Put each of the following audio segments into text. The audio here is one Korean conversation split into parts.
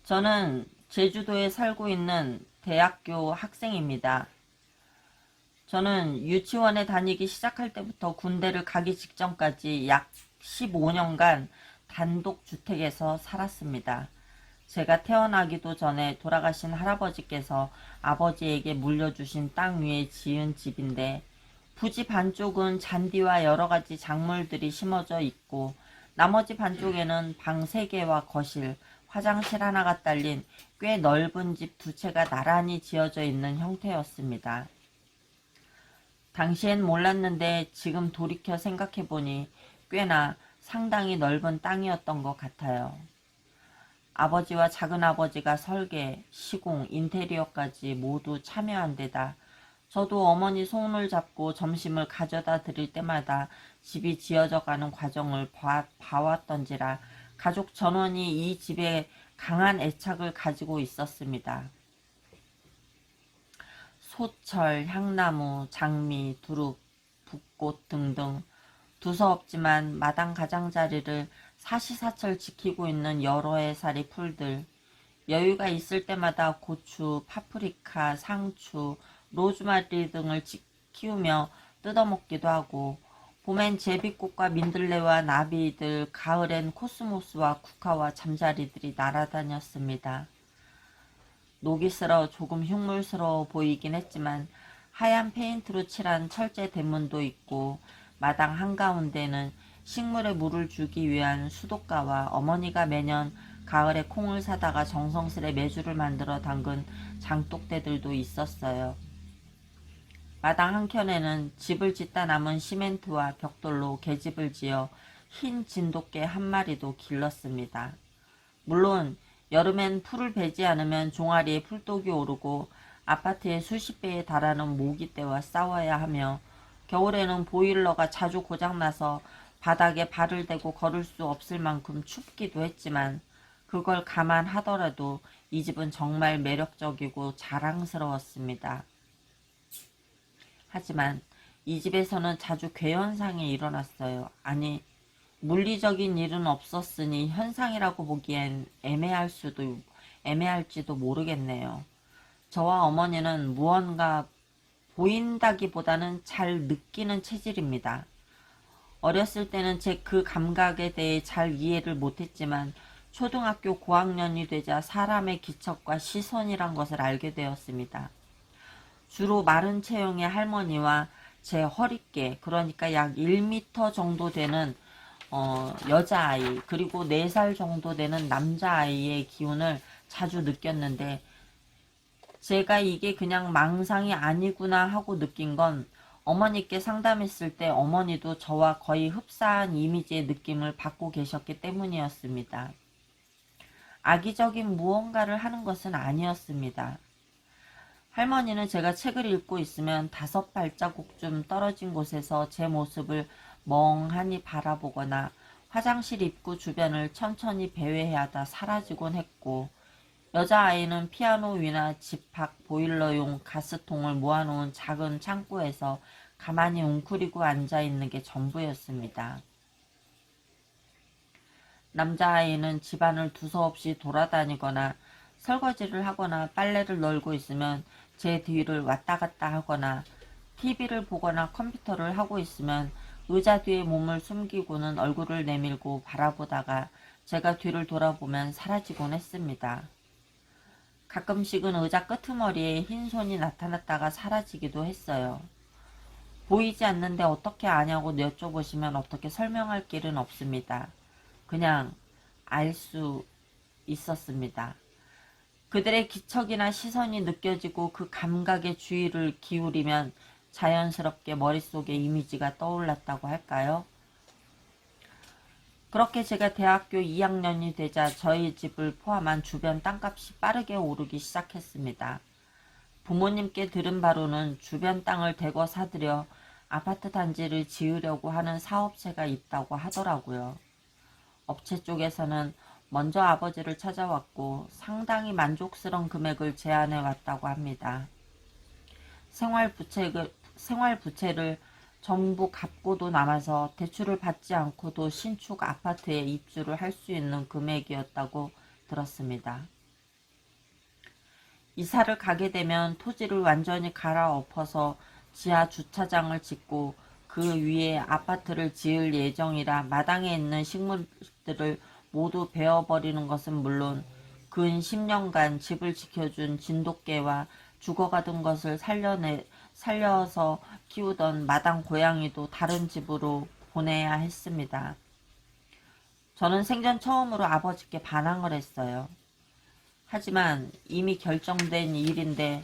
저는 제주도에 살고 있는 대학교 학생입니다. 저는 유치원에 다니기 시작할 때부터 군대를 가기 직전까지 약 15년간 단독주택에서 살았습니다. 제가 태어나기도 전에 돌아가신 할아버지께서 아버지에게 물려주신 땅 위에 지은 집인데 부지 반쪽은 잔디와 여러가지 작물들이 심어져 있고 나머지 반쪽에는 방 3개와 거실, 화장실 하나가 딸린 꽤 넓은 집 2채가 나란히 지어져 있는 형태였습니다. 당시엔 몰랐는데 지금 돌이켜 생각해보니 꽤나 상당히 넓은 땅이었던 것 같아요. 아버지와 작은아버지가 설계, 시공, 인테리어까지 모두 참여한 데다 저도 어머니 손을 잡고 점심을 가져다 드릴 때마다 집이 지어져 가는 과정을 봐왔던지라 가족 전원이 이 집에 강한 애착을 가지고 있었습니다. 소철, 향나무, 장미, 두릅, 붓꽃 등등 두서없지만 마당 가장자리를 사시사철 지키고 있는 여러 해살이 풀들, 여유가 있을 때마다 고추, 파프리카, 상추, 로즈마리 등을 키우며 뜯어먹기도 하고 봄엔 제비꽃과 민들레와 나비들, 가을엔 코스모스와 국화와 잠자리들이 날아다녔습니다. 녹이스러 조금 흉물스러워 보이긴 했지만 하얀 페인트로 칠한 철제 대문도 있고 마당 한가운데는 식물에 물을 주기 위한 수도가와 어머니가 매년 가을에 콩을 사다가 정성스레 메주를 만들어 담근 장독대들도 있었어요. 마당 한켠에는 집을 짓다 남은 시멘트와 벽돌로 계집을 지어 흰 진돗개 1마리도 길렀습니다. 물론 여름엔 풀을 베지 않으면 종아리에 풀독이 오르고 아파트의 수십 배에 달하는 모기떼와 싸워야 하며 겨울에는 보일러가 자주 고장나서 바닥에 발을 대고 걸을 수 없을 만큼 춥기도 했지만 그걸 감안하더라도 이 집은 정말 매력적이고 자랑스러웠습니다. 하지만 이 집에서는 자주 괴현상이 일어났어요. 아니, 물리적인 일은 없었으니 현상이라고 보기엔 애매할지도 모르겠네요. 저와 어머니는 무언가 보인다기보다는 잘 느끼는 체질입니다. 어렸을 때는 제 그 감각에 대해 잘 이해를 못했지만 초등학교 고학년이 되자 사람의 기척과 시선이란 것을 알게 되었습니다. 주로 마른 체형의 할머니와 제 허리께, 그러니까 약 1m 정도 되는 여자아이, 그리고 4살 정도 되는 남자아이의 기운을 자주 느꼈는데 제가 이게 그냥 망상이 아니구나 하고 느낀 건 어머니께 상담했을 때 어머니도 저와 거의 흡사한 이미지의 느낌을 받고 계셨기 때문이었습니다. 악의적인 무언가를 하는 것은 아니었습니다. 할머니는 제가 책을 읽고 있으면 5발자국쯤 떨어진 곳에서 제 모습을 멍하니 바라보거나 화장실 입구 주변을 천천히 배회하다 사라지곤 했고 여자아이는 피아노 위나 집 밖 보일러용 가스통을 모아놓은 작은 창고에서 가만히 웅크리고 앉아있는 게 전부였습니다. 남자아이는 집안을 두서없이 돌아다니거나 설거지를 하거나 빨래를 널고 있으면 제 뒤를 왔다 갔다 하거나 TV를 보거나 컴퓨터를 하고 있으면 의자 뒤에 몸을 숨기고는 얼굴을 내밀고 바라보다가 제가 뒤를 돌아보면 사라지곤 했습니다. 가끔씩은 의자 끄트머리에 흰 손이 나타났다가 사라지기도 했어요. 보이지 않는데 어떻게 아냐고 여쭤보시면 어떻게 설명할 길은 없습니다. 그냥 알 수 있었습니다. 그들의 기척이나 시선이 느껴지고 그 감각에 주의를 기울이면 자연스럽게 머릿속에 이미지가 떠올랐다고 할까요? 그렇게 제가 대학교 2학년이 되자 저희 집을 포함한 주변 땅값이 빠르게 오르기 시작했습니다. 부모님께 들은 바로는 주변 땅을 대거 사들여 아파트 단지를 지으려고 하는 사업체가 있다고 하더라고요. 업체 쪽에서는 먼저 아버지를 찾아왔고 상당히 만족스러운 금액을 제안해 왔다고 합니다. 생활부채를 전부 갚고도 남아서 대출을 받지 않고도 신축 아파트에 입주를 할 수 있는 금액이었다고 들었습니다. 이사를 가게 되면 토지를 완전히 갈아엎어서 지하 주차장을 짓고 그 위에 아파트를 지을 예정이라 마당에 있는 식물들을 모두 베어버리는 것은 물론 근 10년간 집을 지켜준 진돗개와 죽어가던 것을 살려서 키우던 마당 고양이도 다른 집으로 보내야 했습니다. 저는 생전 처음으로 아버지께 반항을 했어요. 하지만 이미 결정된 일인데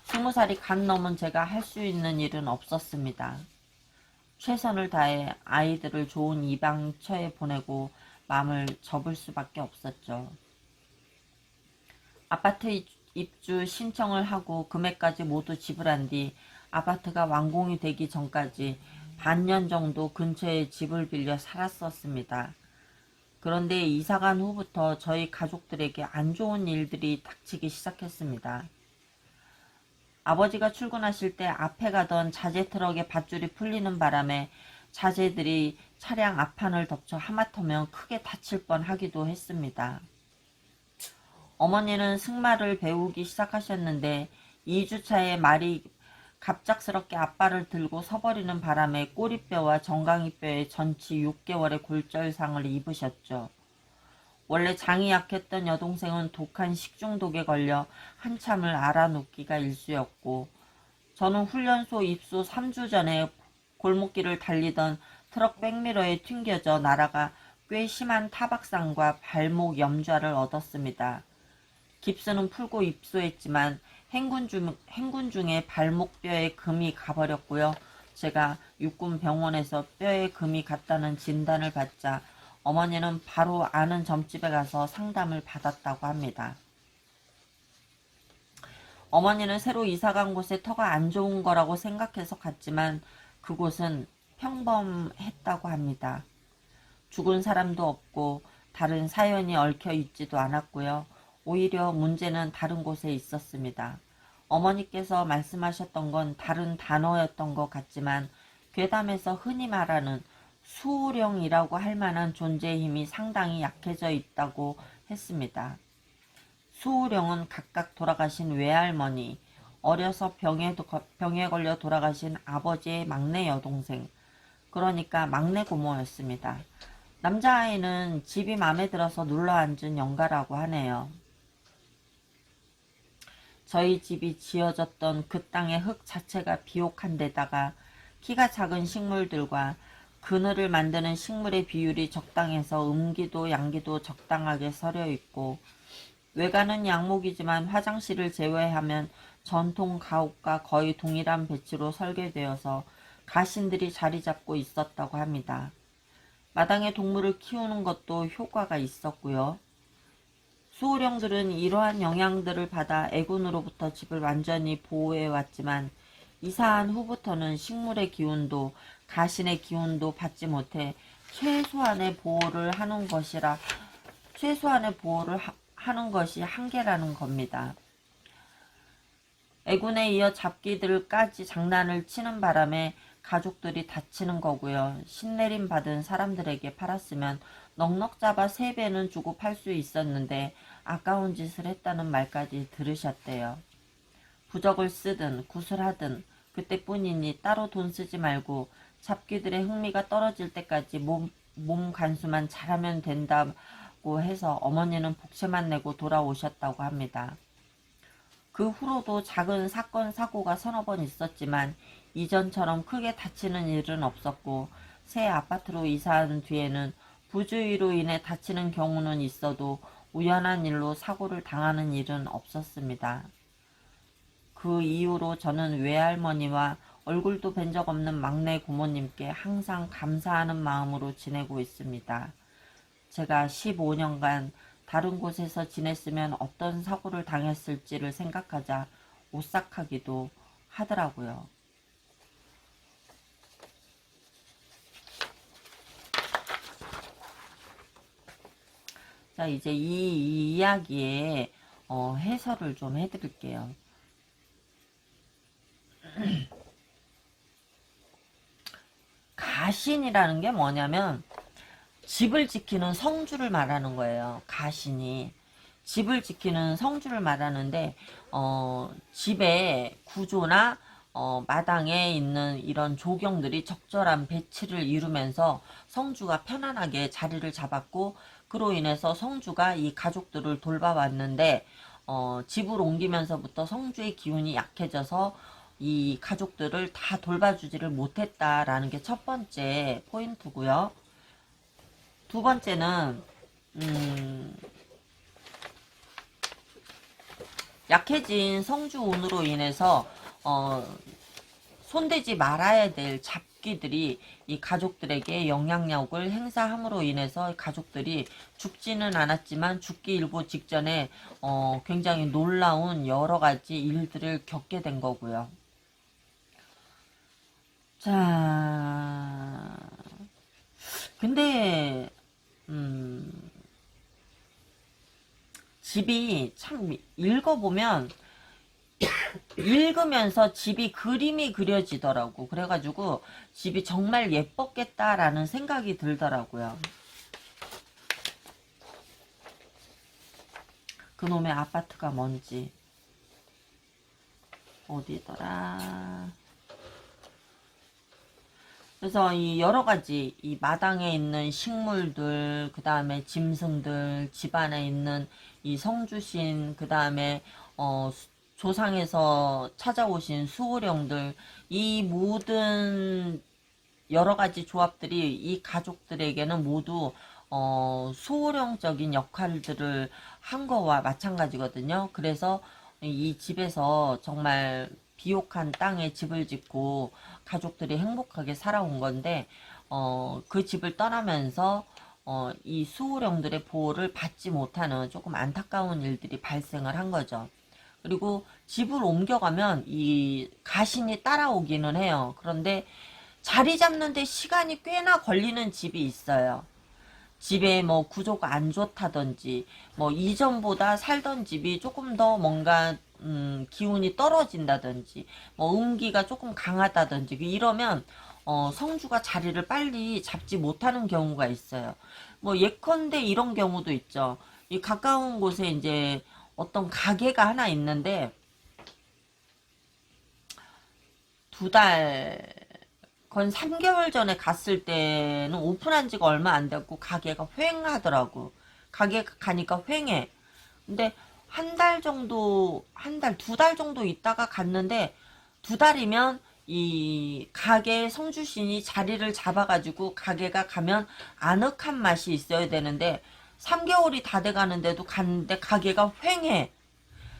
20살이 갓 넘은 제가 할 수 있는 일은 없었습니다. 최선을 다해 아이들을 좋은 입양처에 보내고 마음을 접을 수밖에 없었죠. 아파트 입주 신청을 하고 금액까지 모두 지불한 뒤 아파트가 완공이 되기 전까지 반년 정도 근처에 집을 빌려 살았었습니다. 그런데 이사간 후부터 저희 가족들에게 안 좋은 일들이 닥치기 시작했습니다. 아버지가 출근하실 때 앞에 가던 자재 트럭의 밧줄이 풀리는 바람에 자재들이 차량 앞판을 덮쳐 하마터면 크게 다칠 뻔하기도 했습니다. 어머니는 승마를 배우기 시작하셨는데 2주차에 말이 갑작스럽게 앞발을 들고 서버리는 바람에 꼬리뼈와 정강이뼈에 전치 6개월의 골절상을 입으셨죠. 원래 장이 약했던 여동생은 독한 식중독에 걸려 한참을 앓아눕기가 일쑤였고 저는 훈련소 입소 3주 전에 골목길을 달리던 트럭 백미러에 튕겨져 날아가 꽤 심한 타박상과 발목 염좌를 얻었습니다. 깁스는 풀고 입소했지만 행군 중에 발목뼈에 금이 가버렸고요. 제가 육군 병원에서 뼈에 금이 갔다는 진단을 받자 어머니는 바로 아는 점집에 가서 상담을 받았다고 합니다. 어머니는 새로 이사간 곳에 터가 안 좋은 거라고 생각해서 갔지만 그곳은 평범했다고 합니다. 죽은 사람도 없고 다른 사연이 얽혀 있지도 않았고요. 오히려 문제는 다른 곳에 있었습니다. 어머니께서 말씀하셨던 건 다른 단어였던 것 같지만 괴담에서 흔히 말하는 수호령이라고 할 만한 존재의 힘이 상당히 약해져 있다고 했습니다. 수호령은 각각 돌아가신 외할머니, 어려서 병에 걸려 돌아가신 아버지의 막내 여동생, 그러니까 막내 고모였습니다. 남자아이는 집이 마음에 들어서 눌러앉은 영가라고 하네요. 저희 집이 지어졌던 그 땅의 흙 자체가 비옥한 데다가 키가 작은 식물들과 그늘을 만드는 식물의 비율이 적당해서 음기도 양기도 적당하게 서려 있고 외관은 양목이지만 화장실을 제외하면 전통 가옥과 거의 동일한 배치로 설계되어서 가신들이 자리 잡고 있었다고 합니다. 마당에 동물을 키우는 것도 효과가 있었고요. 수호령들은 이러한 영향들을 받아 애군으로부터 집을 완전히 보호해왔지만 이사한 후부터는 식물의 기운도 가신의 기운도 받지 못해 최소한의 보호를 하는 것이 한계라는 겁니다. 애군에 이어 잡기들까지 장난을 치는 바람에 가족들이 다치는 거고요. 신내림 받은 사람들에게 팔았으면 넉넉 잡아 3배는 주고 팔 수 있었는데 아까운 짓을 했다는 말까지 들으셨대요. 부적을 쓰든 구슬하든 그때뿐이니 따로 돈 쓰지 말고 잡기들의 흥미가 떨어질 때까지 몸 간수만 잘하면 된다고 해서 어머니는 복채만 내고 돌아오셨다고 합니다. 그 후로도 작은 사건 사고가 서너 번 있었지만 이전처럼 크게 다치는 일은 없었고 새 아파트로 이사한 뒤에는 부주의로 인해 다치는 경우는 있어도 우연한 일로 사고를 당하는 일은 없었습니다. 그 이후로 저는 외할머니와 얼굴도 뵌 적 없는 막내 고모님께 항상 감사하는 마음으로 지내고 있습니다. 제가 15년간 다른 곳에서 지냈으면 어떤 사고를 당했을지를 생각하자 오싹하기도 하더라고요. 자, 이제 이 이야기의 해설을 좀 해드릴게요. 가신이라는 게 뭐냐면 집을 지키는 성주를 말하는 거예요. 가신이. 집을 지키는 성주를 말하는데, 집의 구조나 마당에 있는 이런 조경들이 적절한 배치를 이루면서 성주가 편안하게 자리를 잡았고, 그로 인해서 성주가 이 가족들을 돌봐왔는데, 집을 옮기면서부터 성주의 기운이 약해져서 이 가족들을 다 돌봐주지를 못했다라는 게 첫 번째 포인트고요. 두 번째는 약해진 성주운으로 인해서 손대지 말아야 될 잡귀들이 이 가족들에게 영향력을 행사함으로 인해서 가족들이 죽지는 않았지만 죽기 일보 직전에 굉장히 놀라운 여러 가지 일들을 겪게 된 거고요. 자, 근데 집이 참 읽어보면 읽으면서 집이 그림이 그려지더라고. 그래가지고 집이 정말 예뻤겠다라는 생각이 들더라고요. 그놈의 아파트가 뭔지 어디더라. 그래서 이 여러 가지 이 마당에 있는 식물들, 그 다음에 짐승들, 집안에 있는 이 성주신, 그 다음에 조상에서 찾아오신 수호령들, 이 모든 여러 가지 조합들이 이 가족들에게는 모두 수호령적인 역할들을 한 거와 마찬가지거든요. 그래서 이 집에서 정말 비옥한 땅에 집을 짓고 가족들이 행복하게 살아온 건데 그 집을 떠나면서 이 수호령들의 보호를 받지 못하는 조금 안타까운 일들이 발생을 한 거죠. 그리고 집을 옮겨가면 이 가신이 따라오기는 해요. 그런데 자리 잡는데 시간이 꽤나 걸리는 집이 있어요. 집에 뭐 구조가 안 좋다든지 뭐 이전보다 살던 집이 조금 더 뭔가 기운이 떨어진다든지 뭐 음기가 조금 강하다든지 이러면 성주가 자리를 빨리 잡지 못하는 경우가 있어요. 뭐 예컨대 이런 경우도 있죠. 이 가까운 곳에 이제 어떤 가게가 하나 있는데 건 3개월 전에 갔을 때는 오픈한 지가 얼마 안 됐고 가게가 휑하더라고. 가게 가니까 휑해. 근데 두 달 정도 있다가 갔는데 2달이면 이 가게 성주신이 자리를 잡아가지고 가게가 가면 아늑한 맛이 있어야 되는데 3개월이 다 돼가는데도 갔는데 가게가 휑해.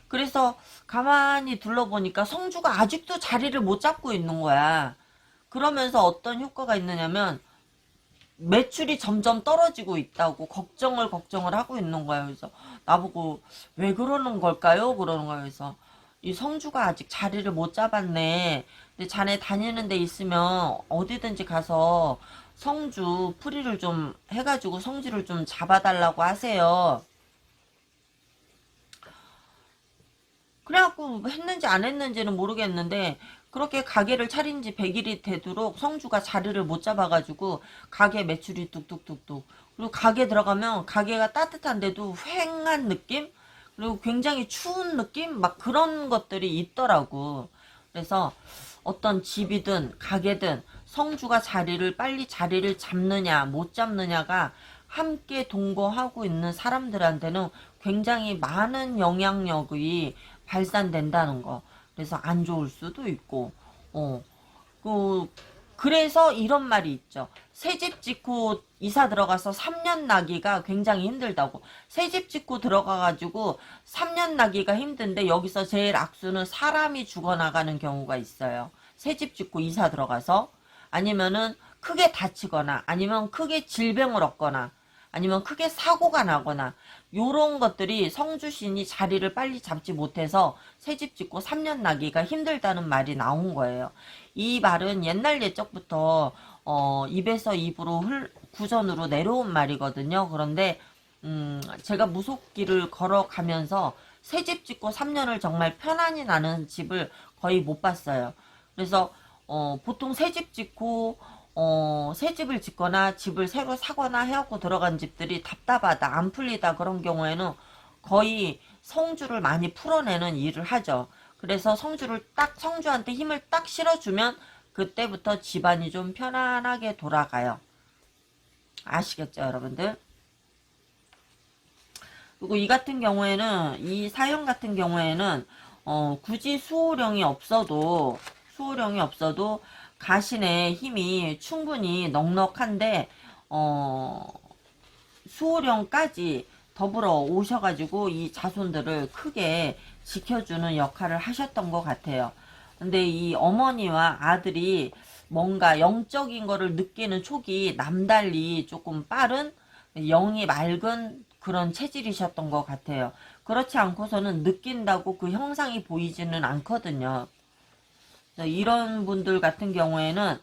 그래서 가만히 둘러보니까 성주가 아직도 자리를 못 잡고 있는 거야. 그러면서 어떤 효과가 있느냐면 매출이 점점 떨어지고 있다고 걱정을 하고 있는 거예요. 그래서 나보고 왜 그러는 걸까요? 그러는 거예요. 그래서 이 성주가 아직 자리를 못 잡았네. 근데 자네 다니는 데 있으면 어디든지 가서 성주 풀이를 좀 해가지고 성지를 좀 잡아달라고 하세요. 그래갖고 했는지 안 했는지는 모르겠는데 그렇게 가게를 차린 지 100일이 되도록 성주가 자리를 못 잡아가지고 가게 매출이 뚝뚝뚝뚝. 그리고 가게 들어가면 가게가 따뜻한데도 휑한 느낌? 그리고 굉장히 추운 느낌? 막 그런 것들이 있더라고. 그래서 어떤 집이든 가게든 성주가 빨리 자리를 잡느냐 못 잡느냐가 함께 동거하고 있는 사람들한테는 굉장히 많은 영향력이 발산된다는 거. 그래서 안 좋을 수도 있고, 그래서 이런 말이 있죠. 새 집 짓고 이사 들어가서 3년 나기가 굉장히 힘들다고. 새 집 짓고 들어가가지고 3년 나기가 힘든데 여기서 제일 악수는 사람이 죽어나가는 경우가 있어요. 새 집 짓고 이사 들어가서. 아니면은 크게 다치거나, 아니면 크게 질병을 얻거나, 아니면 크게 사고가 나거나 요런 것들이 성주신이 자리를 빨리 잡지 못해서 새집 짓고 3년 나기가 힘들다는 말이 나온 거예요. 이 말은 옛날 옛적부터 입에서 입으로 구전으로 내려온 말이거든요. 그런데 제가 무속길을 걸어가면서 새집 짓고 3년을 정말 편안히 나는 집을 거의 못 봤어요. 그래서 보통 새집 짓고 새 집을 짓거나 집을 새로 사거나 해갖고 들어간 집들이 답답하다, 안 풀리다 그런 경우에는 거의 성주를 많이 풀어내는 일을 하죠. 그래서 성주한테 힘을 딱 실어주면 그때부터 집안이 좀 편안하게 돌아가요. 아시겠죠, 여러분들? 그리고 이 같은 경우에는, 이 사연 같은 경우에는, 굳이 수호령이 없어도 가신의 힘이 충분히 넉넉한데, 수호령까지 더불어 오셔가지고 이 자손들을 크게 지켜주는 역할을 하셨던 것 같아요. 근데 이 어머니와 아들이 뭔가 영적인 거를 느끼는 촉이 남달리 조금 빠른, 영이 맑은 그런 체질이셨던 것 같아요. 그렇지 않고서는 느낀다고 그 형상이 보이지는 않거든요. 이런 분들 같은 경우에는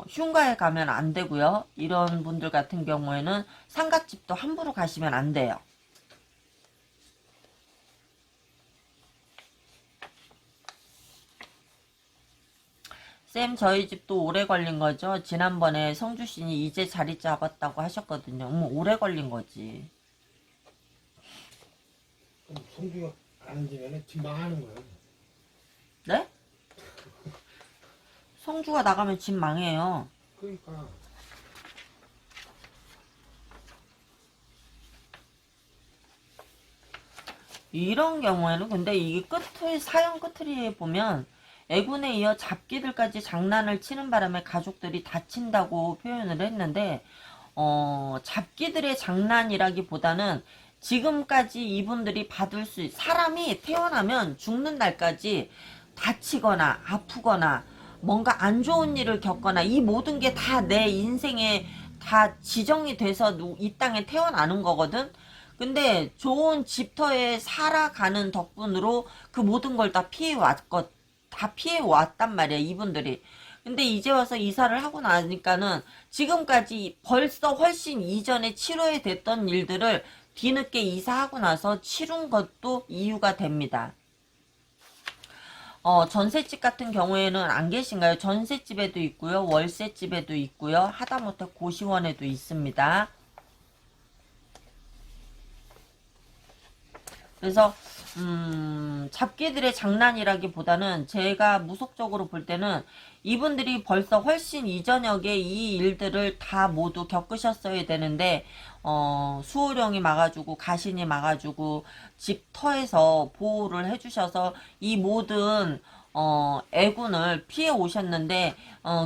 흉가에 가면 안 되고요. 이런 분들 같은 경우에는 상갓집도 함부로 가시면 안 돼요. 쌤, 저희 집도 오래 걸린 거죠? 지난번에 성주신이 이제 자리 잡았다고 하셨거든요. 오래 걸린 거지. 그럼 성주가 안 앉으면 집 망하는 거야. 네? 성주가 나가면 집 망해요. 그러니까 이런 경우에는 근데 이게 사연 끝을 보면 애군에 이어 잡기들까지 장난을 치는 바람에 가족들이 다친다고 표현을 했는데, 잡기들의 장난이라기보다는 지금까지 이분들이 사람이 태어나면 죽는 날까지 다치거나 아프거나 뭔가 안 좋은 일을 겪거나 이 모든 게 다 내 인생에 다 지정이 돼서 이 땅에 태어나는 거거든. 근데 좋은 집터에 살아가는 덕분으로 그 모든 걸 다 피해왔단 말이야, 이분들이. 근데 이제 와서 이사를 하고 나니까는 지금까지 벌써 훨씬 이전에 치료에 됐던 일들을 뒤늦게 이사하고 나서 치룬 것도 이유가 됩니다. 전셋집 같은 경우에는 안 계신가요? 전셋집에도 있고요, 월세집에도 있고요, 하다못해 고시원에도 있습니다. 그래서 잡기들의 장난이라기보다는 제가 무속적으로 볼 때는 이분들이 벌써 훨씬 이전역에 이 일들을 다 모두 겪으셨어야 되는데, 수호령이 막아주고 가신이 막아주고 집터에서 보호를 해주셔서 이 모든 애군을 피해 오셨는데,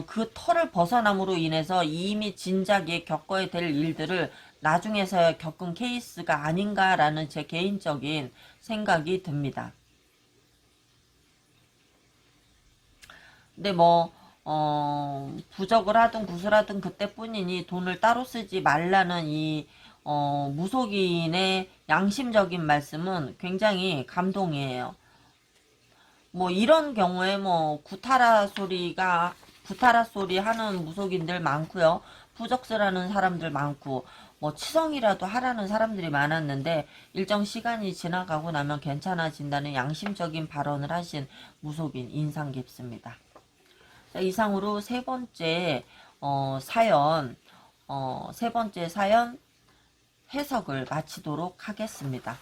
그 터를 벗어남으로 인해서 이미 진작에 겪어야 될 일들을 나중에서야 겪은 케이스가 아닌가라는 제 개인적인 생각이 듭니다. 근데 뭐 부적을 하든 구슬하든 그때뿐이니 돈을 따로 쓰지 말라는 이 무속인의 양심적인 말씀은 굉장히 감동이에요. 뭐 이런 경우에 뭐 구타라 소리 하는 무속인들 많고요. 부적스라는 사람들 많고 뭐 치성이라도 하라는 사람들이 많았는데 일정 시간이 지나가고 나면 괜찮아진다는 양심적인 발언을 하신 무속인 인상 깊습니다. 자, 이상으로 세 번째 사연 해석을 마치도록 하겠습니다.